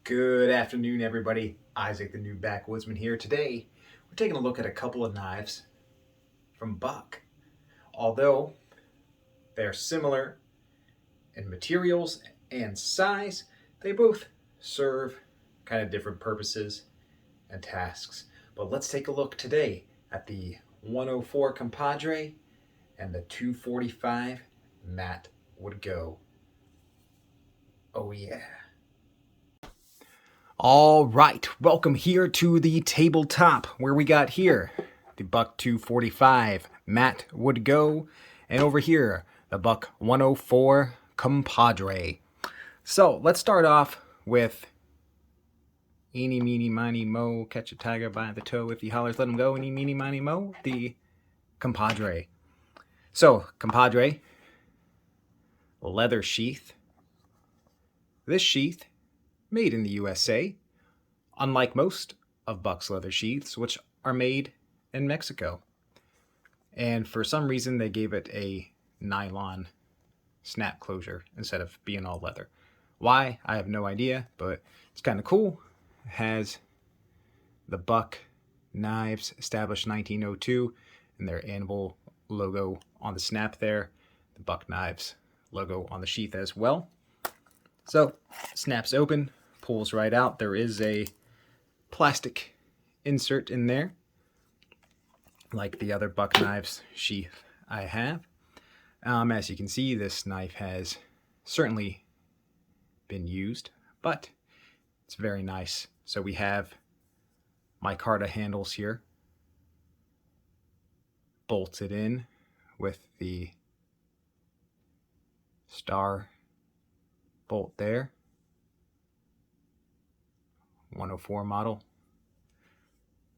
Good afternoon, everybody. Isaac, the new backwoodsman here. Today, we're taking a look at a couple of knives from Buck. Although they're similar in materials and size, they both serve kind of different purposes and tasks. But let's take a look today at the 104 Compadre and the 245 Matt Would Go. Oh yeah. All right, welcome here to the tabletop where we got here the Buck 245 Matt Would Go, and over here the Buck 104 Compadre. So let's start off with eeny, meeny, miny, mo, catch a tiger by the toe. If he hollers, let him go. Eeny, meeny, miny, mo, the Compadre. So, Compadre, leather sheath. This sheath, made in the USA, unlike most of Buck's leather sheaths, which are made in Mexico. And for some reason, they gave it a nylon snap closure instead of being all leather. Why? I have no idea, but it's kind of cool. It has the Buck knives established 1902 and their anvil logo on the snap there. The Buck knives logo on the sheath as well. So, snaps open, pulls right out. There is a plastic insert in there, like the other Buck knives sheath I have. As you can see, this knife has certainly been used, but it's very nice. So we have micarta handles here, bolted in with the star bolt there. 104 model.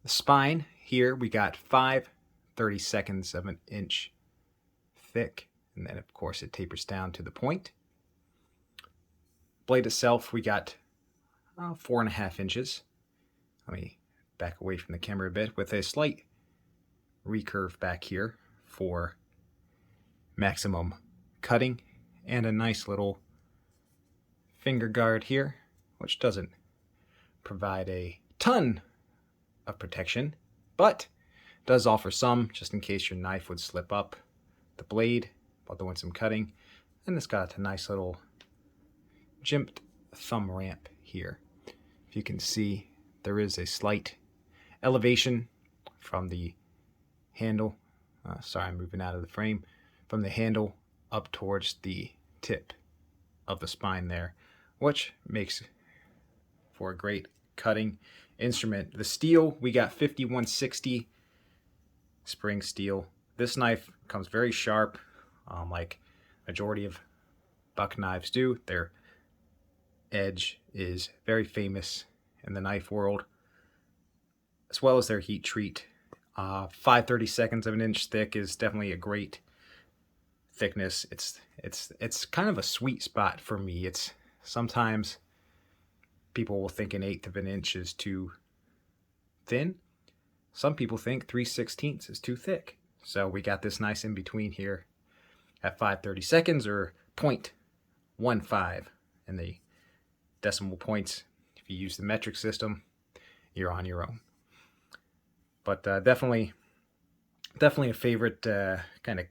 The spine here, we got 5/32 of an inch thick, and then of course it tapers down to the point. Blade itself, we got 4.5 inches. Let me back away from the camera a bit, with a slight recurve back here for maximum cutting, and a nice little finger guard here, which doesn't provide a ton of protection, but does offer some, just in case your knife would slip up the blade while doing some cutting. And it's got a nice little jimped thumb ramp here. If you can see, there is a slight elevation from the handle. Sorry, I'm moving out of the frame. From the handle up towards the tip of the spine there, which makes for a great cutting instrument. The steel, we got 5160 spring steel. This knife comes very sharp, like majority of Buck knives do. Their edge is very famous in the knife world, as well as their heat treat. 5/32 of an inch thick is definitely a great thickness. It's kind of a sweet spot for me. It's sometimes people will think 1/8 of an inch is too thin. Some people think 3/16 is too thick. So we got this nice in between here at 5/32 or 0.15 in the decimal points. If you use the metric system, you're on your own. But definitely a favorite kind of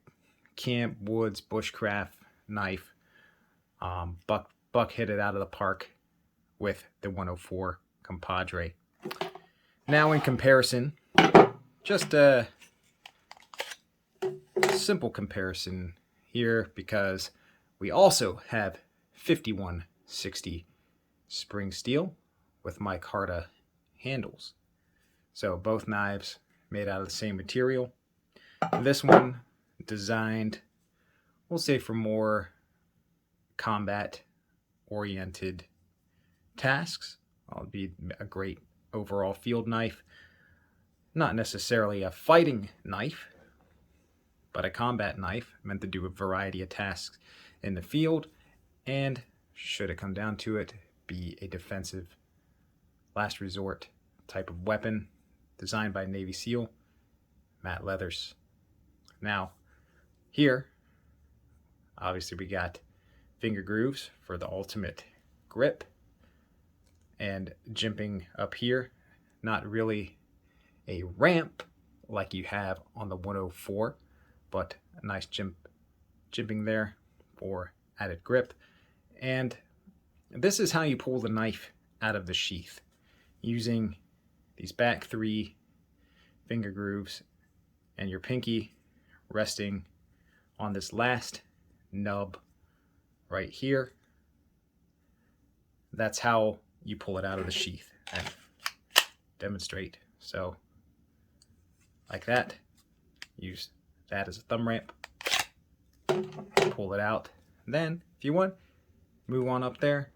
camp, woods, bushcraft knife. Buck hit it out of the park with the 104 Compadre. Now in comparison, just a simple comparison here, because we also have 5160 spring steel with micarta handles. So both knives made out of the same material. This one designed, we'll say, for more combat oriented tasks. It'll be a great overall field knife. Not necessarily a fighting knife, but a combat knife meant to do a variety of tasks in the field, and should it come down to it, be a defensive last resort type of weapon, designed by Navy SEAL Matt Leathers. Now, here, obviously we got finger grooves for the ultimate grip. and jimping up here. Not really a ramp like you have on the 104, but a nice jimping there for added grip. And this is how you pull the knife out of the sheath, using these back 3 finger grooves and your pinky resting on this last nub right here. That's how you pull it out of the sheath. And demonstrate. So like that, use that as a thumb ramp, pull it out. Then if you want, move on up there,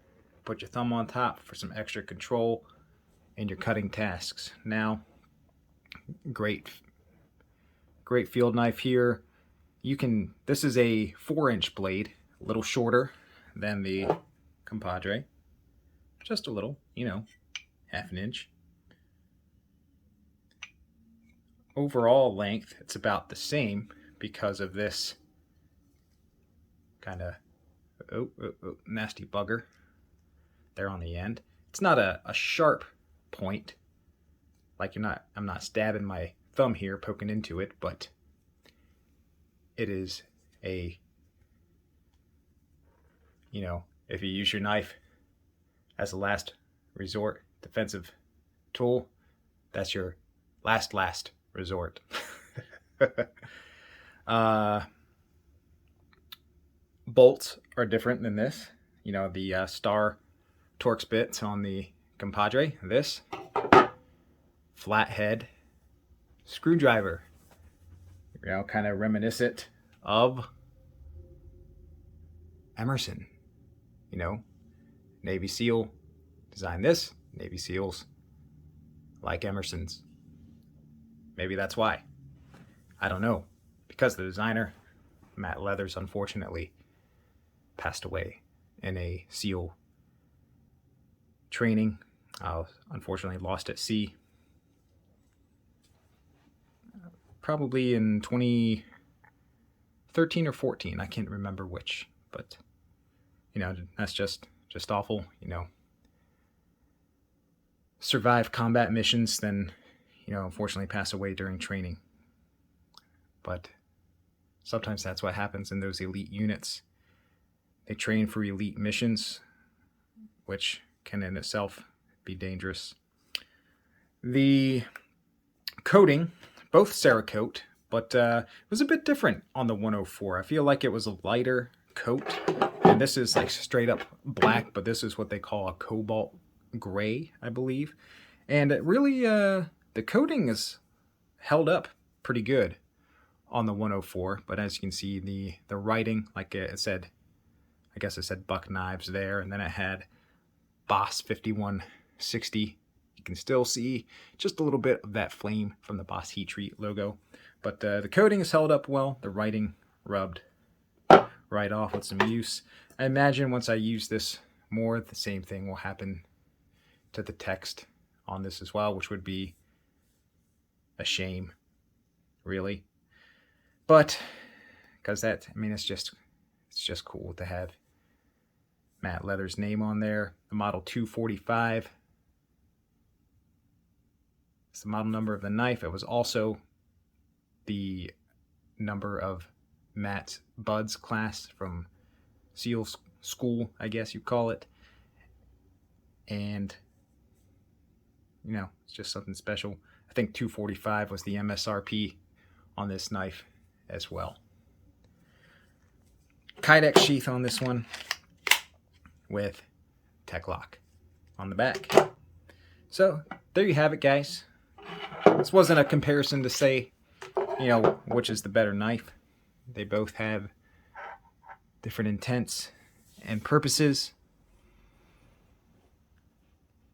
put your thumb on top for some extra control in your cutting tasks. Now, great field knife here. This is a 4-inch blade, a little shorter than the compadre, just a little, half an inch. Overall length, it's about the same because of this kind of nasty bugger there on the end. It's not a sharp point, like I'm not stabbing my thumb here poking into it, but it is a, if you use your knife as a last resort defensive tool, that's your last resort. Bolts are different than this. The star Torx bits on the compadre. This flathead screwdriver, kind of reminiscent of Emerson. Navy SEAL designed this. Navy SEALs like Emerson's. Maybe that's why. I don't know. Because the designer, Matt Leathers, unfortunately passed away in a SEAL training. Unfortunately lost at sea. Probably in 2013 or 14. I can't remember which. But, that's just awful. Survive combat missions, then unfortunately pass away during training. But sometimes that's what happens in those elite units. They train for elite missions, which can in itself be dangerous. The coating, both Cerakote, but it was a bit different on the 104. I feel like it was a lighter coat, and this is like straight up black, but this is what they call a cobalt gray, I believe. And it really, the coating is held up pretty good on the 104, but as you can see, the writing, like it said, I guess it said Buck Knives there, and then it had Boss 5160. You can still see just a little bit of that flame from the Boss Heat Treat logo, but the coating is held up well. The writing rubbed right off with some use. I imagine once I use this more, the same thing will happen to the text on this as well, which would be a shame, really. But because it's just cool to have Matt Leathers' name on there. The model 245. It's the model number of the knife. It was also the number of Matt Budd's class from SEAL school, I guess you call it. And it's just something special. I think 245 was the MSRP on this knife as well. Kydex sheath on this one with tech lock on the back. So there you have it, guys. This wasn't a comparison to say, which is the better knife. They both have different intents and purposes.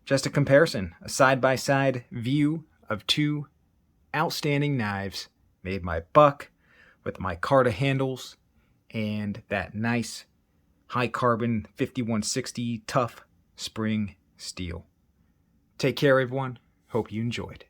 Just a comparison, a side-by-side view of two outstanding knives made by Buck with my Carta handles and that nice high carbon 5160 tough spring steel. Take care, everyone. Hope you enjoyed.